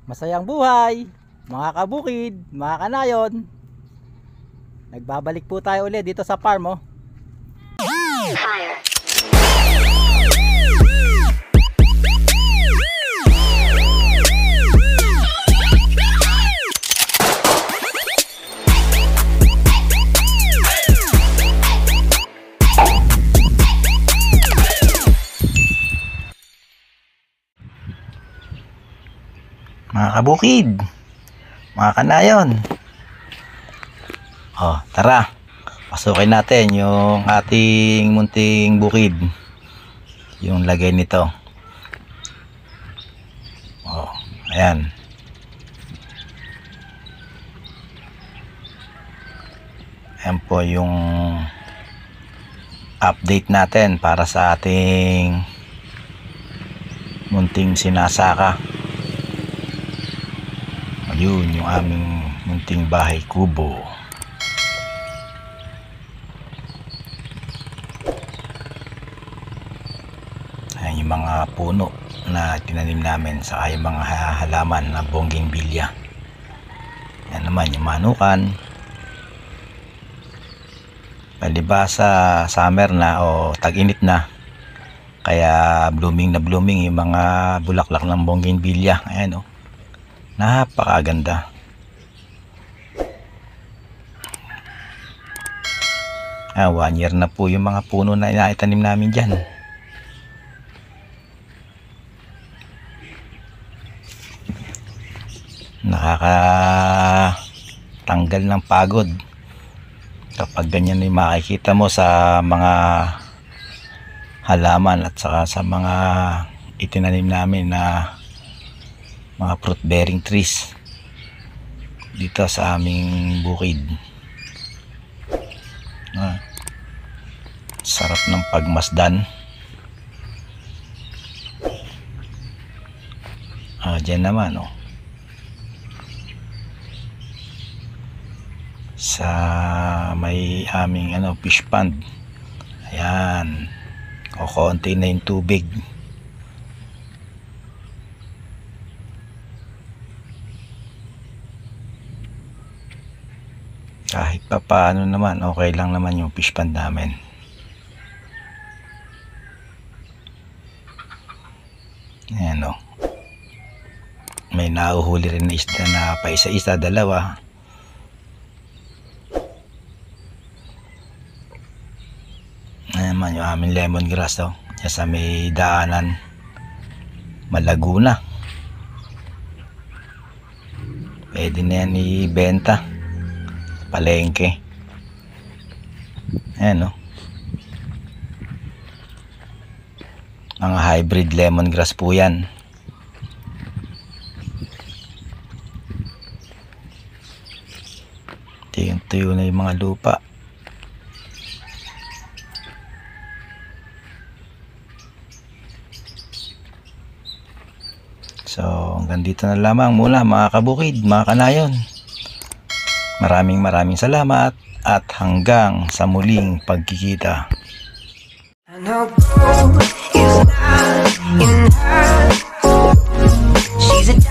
Masayang buhay, mga kabukid, mga kanayon. Nagbabalik po tayo ulit dito sa farm, oh. Mga kabukid, mga kanayon. Tara, pasukin natin yung ating munting bukid, yung lagay nito. Ayan. Ayan po yung update natin para sa ating munting sinasaka. Yun yung aming munting bahay kubo. Ayan yung mga puno na tinanim namin sa yung mga halaman na bougainvillea. Yan naman yung manukan. Palibasa summer na o tag-init na, kaya blooming na blooming yung mga bulaklak ng bougainvillea. Ayan, napakaganda. 1 year na po yung mga puno na inaitanim namin dyan. Nakakatanggal ng pagod kapag ganyan yung makikita mo sa mga halaman at saka sa mga itinanim namin na mga fruit bearing trees dito sa aming bukid. Sarap ng pagmasdan. Dyan naman sa may aming fish pond. Ayan, konti na yung tubig. Kahit pa paano naman, okay lang naman yung fish pond namin. Ayan may nahuhuli rin na isda na pa isa-isa, dalawa. Ayan naman yung aming lemongrass Diyan sa may daanan, malago na. Pwede na yan ibenta palengke. Ayan mga hybrid lemongrass po yan. Tuyo na yung mga lupa. So hanggang dito na lamang muna mga kabukid, mga kanayon. Maraming salamat at hanggang sa muling pagkikita. I know gold is not enough. She's a